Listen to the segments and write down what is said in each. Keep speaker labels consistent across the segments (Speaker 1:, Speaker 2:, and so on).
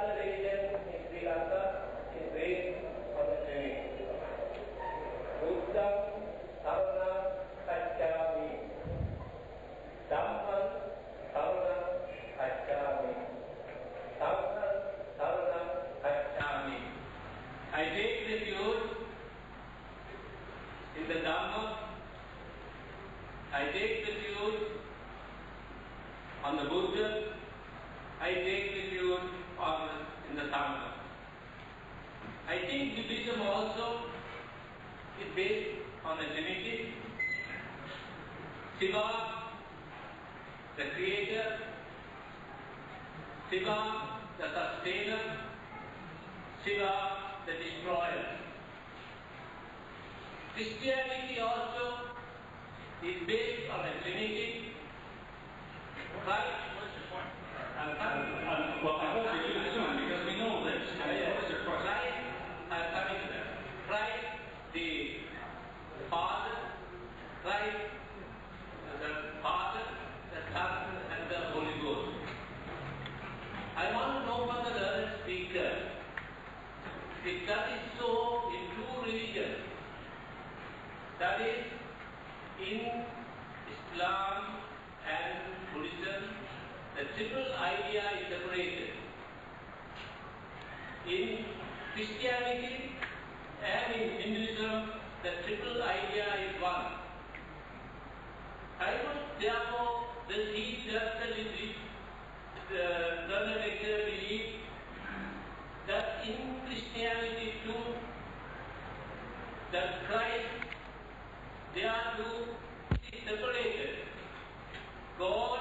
Speaker 1: other religion in Sri Lanka is based on the Trinity. Buddham Saranam Gacchami. Dhammam Saranam Gacchami. Sangham Saranam Gacchami. I take refuge in the Dhamma. I take refuge on the Buddha. I take refuge in the Sangha. I think Buddhism also is based on the Trinity. Shiva, the creator. Shiva, the sustainer. Shiva, the destroyer. Christianity also is based on the Trinity. Christ.
Speaker 2: What's your point? Well, I hope you do soon because we know this. What's your question?
Speaker 1: Christ, I'm coming to that. Christ, the Father, Christ, the Father, the Son, and the Holy Ghost. I want to know from the learned speaker, if that is so in true religion, that is in Islam and Buddhism, the triple idea is separated. In Christianity and in Hinduism, the triple idea is one. I would therefore that he does the learned lecturer believe that in Christianity too, that Christ, they are two separated. God,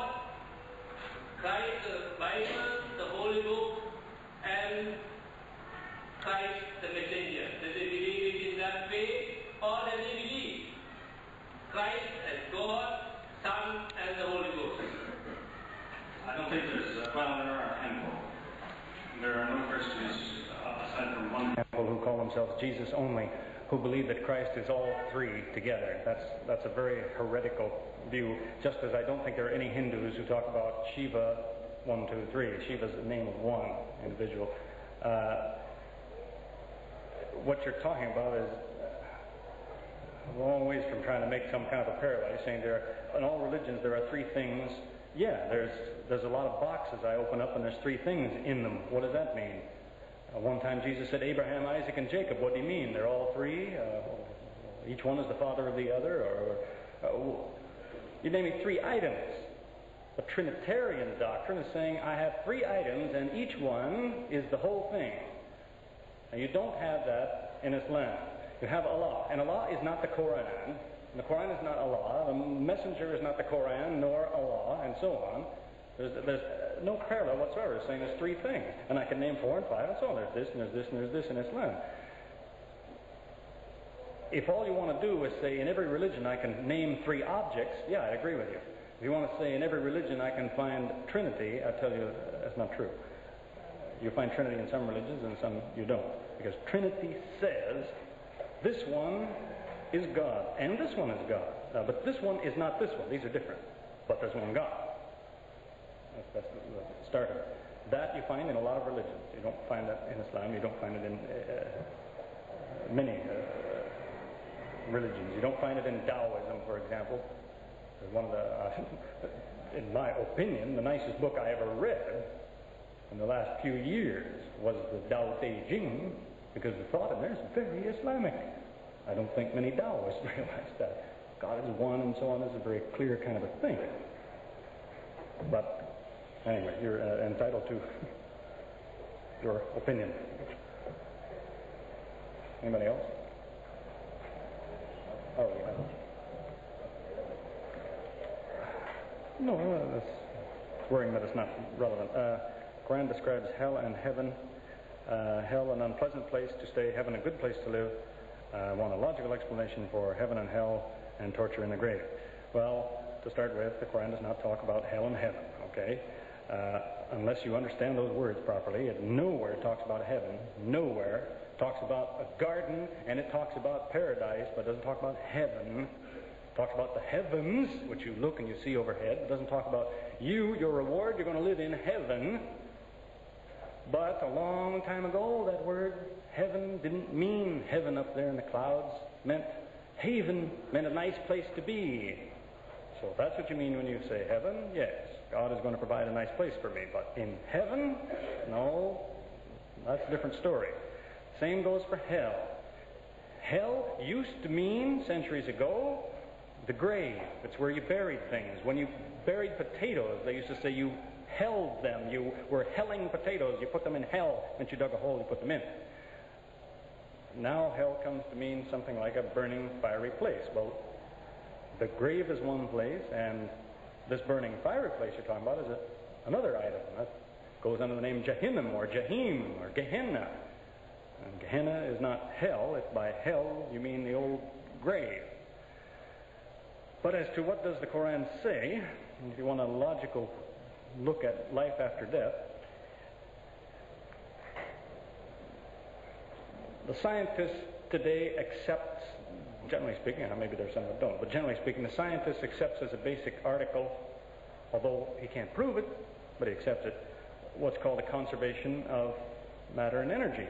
Speaker 1: Christ, the Bible, the Holy Book, and Christ, the messenger. Do they believe it in that way, or do they believe Christ as God, Son, and the Holy Ghost?
Speaker 2: I don't think there's, there are a handful. There are no Christians aside from one
Speaker 3: handful who call themselves Jesus only, who believe that Christ is all three together. That's a very heretical view, just as I don't think there are any Hindus who talk about Shiva 1, 2, 3. Shiva is the name of one individual. What you're talking about is a long ways from trying to make some kind of a parallel. You're saying in all religions there are three things. Yeah, there's a lot of boxes I open up and there's three things in them. What does that mean? One time Jesus said Abraham, Isaac, and Jacob. What do you mean? They're all three? Each one is the father of the other? Or you name me three items. A Trinitarian doctrine is saying I have three items and each one is the whole thing. Now you don't have that in Islam. You have Allah, and Allah is not the Quran. And the Quran is not Allah. The Messenger is not the Quran, nor Allah, and so on. There's no parallel whatsoever. It's saying there's three things. And I can name 4 and 5 and so on. There's this and there's this and there's this in Islam. If all you want to do is say in every religion I can name 3 objects, yeah, I agree with you. If you want to say in every religion I can find Trinity, I tell you that's not true. You find Trinity in some religions and some you don't. Because Trinity says this one is God and this one is God. But this one is not this one. These are different. But there's one God. That's the starter. That you find in a lot of religions. You don't find that in Islam. You don't find it in many religions. You don't find it in Taoism, for example. One of the, in my opinion, the nicest book I ever read in the last few years was the Tao Te Ching, because the thought in there is very Islamic. I don't think many Taoists realize that. God is one and so on is a very clear kind of a thing. But anyway, you're entitled to your opinion. Anybody else? Oh, yeah. No, that's worrying that it's not relevant. Quran describes hell and heaven. Hell an unpleasant place to stay, heaven a good place to live. I want a logical explanation for heaven and hell and torture in the grave. Well, to start with, the Quran does not talk about hell and heaven, okay? Unless you understand those words properly, it nowhere talks about heaven, nowhere talks about a garden, and it talks about paradise, but doesn't talk about heaven. It talks about the heavens, which you look and you see overhead. It doesn't talk about you, your reward, you're going to live in heaven. But a long time ago, that word heaven didn't mean heaven up there in the clouds. It meant haven, meant a nice place to be. So if that's what you mean when you say heaven, yes, God is going to provide a nice place for me. But in heaven, no, that's a different story. Same goes for hell. Hell used to mean, centuries ago, the grave. It's where you buried things. When you buried potatoes, they used to say you held them. You were helling potatoes. You put them in hell. Once you dug a hole, you put them in. Now hell comes to mean something like a burning, fiery place. Well, the grave is one place, and this burning, fiery place you're talking about is another item. That goes under the name Jahannam or Jahim or Gehenna. And Gehenna is not hell. If by hell you mean the old grave. But as to what does the Quran say, if you want a logical look at life after death, the scientist today accepts, generally speaking, and maybe there's some that don't, but generally speaking, the scientist accepts as a basic article, although he can't prove it, but he accepts it, what's called a conservation of matter and energy.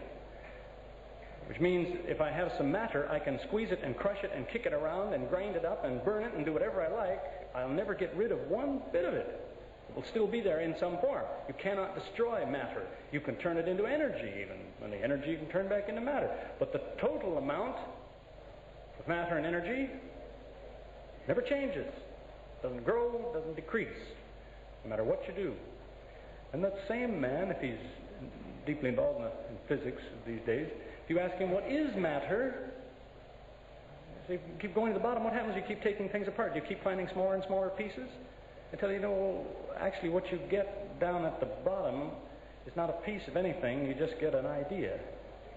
Speaker 3: Which means if I have some matter, I can squeeze it and crush it and kick it around and grind it up and burn it and do whatever I like. I'll never get rid of one bit of it. It will still be there in some form. You cannot destroy matter. You can turn it into energy even. And the energy you can turn back into matter. But the total amount of matter and energy never changes. Doesn't grow, doesn't decrease, no matter what you do. And that same man, if he's deeply involved in physics these days, if you ask him, what is matter? So you keep going to the bottom, what happens? You keep taking things apart. You keep finding smaller and smaller pieces until you know, actually what you get down at the bottom is not a piece of anything. You just get an idea.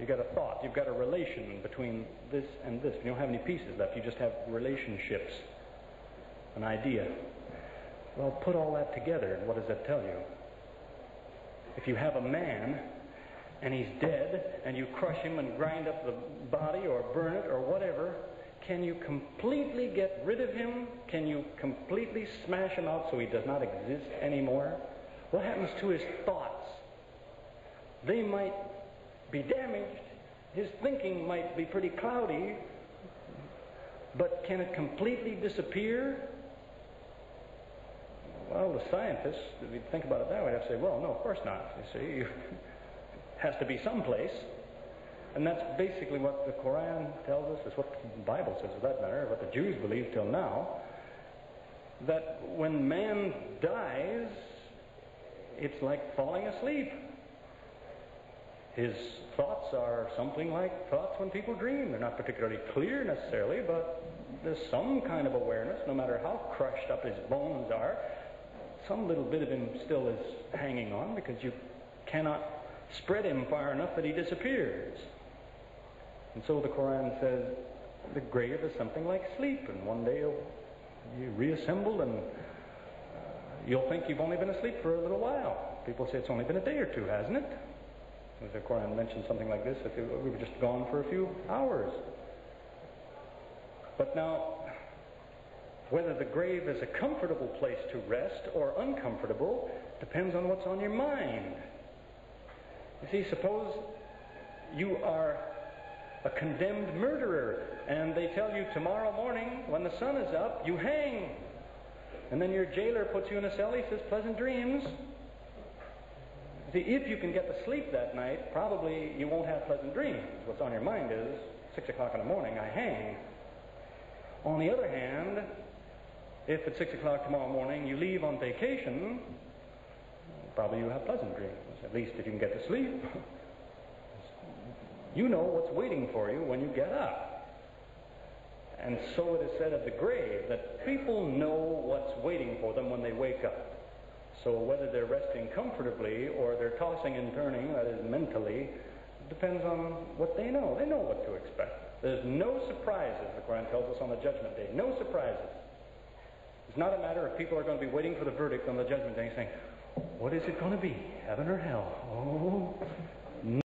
Speaker 3: You get a thought. You've got a relation between this and this. You don't have any pieces left. You just have relationships, an idea. Well, put all that together, and what does that tell you? If you have a man and he's dead, and you crush him and grind up the body or burn it or whatever, can you completely get rid of him? Can you completely smash him out so he does not exist anymore? What happens to his thoughts? They might be damaged. His thinking might be pretty cloudy, but can it completely disappear? Well, the scientists, if you think about it that way, they'd say, well, no, of course not. You see, it has to be someplace. And that's basically what the Quran tells us. It's what the Bible says, for that matter, what the Jews believe till now, that when man dies, it's like falling asleep. His thoughts are something like thoughts when people dream. They're not particularly clear necessarily, but there's some kind of awareness, no matter how crushed up his bones are. Some little bit of him still is hanging on, because you cannot spread him far enough that he disappears. And so the Quran says the grave is something like sleep, and one day you reassemble, and you'll think you've only been asleep for a little while. People say it's only been a day or two, hasn't it? As the Quran mentions something like this, that we were just gone for a few hours. But now, whether the grave is a comfortable place to rest or uncomfortable depends on what's on your mind. You see, suppose you are a condemned murderer, and they tell you tomorrow morning when the sun is up, you hang. And then your jailer puts you in a cell, he says, pleasant dreams. See, if you can get to sleep that night, probably you won't have pleasant dreams. What's on your mind is, 6 o'clock in the morning, I hang. On the other hand, if at 6 o'clock tomorrow morning you leave on vacation, probably you'll have pleasant dreams, at least if you can get to sleep. You know what's waiting for you when you get up. And so it is said of the grave, that people know what's waiting for them when they wake up. So whether they're resting comfortably or they're tossing and turning, that is mentally, depends on what they know. They know what to expect. There's no surprises, the Quran tells us, on the Judgment Day. No surprises. It's not a matter of people are going to be waiting for the verdict on the Judgment Day saying, what is it going to be, heaven or hell? Oh,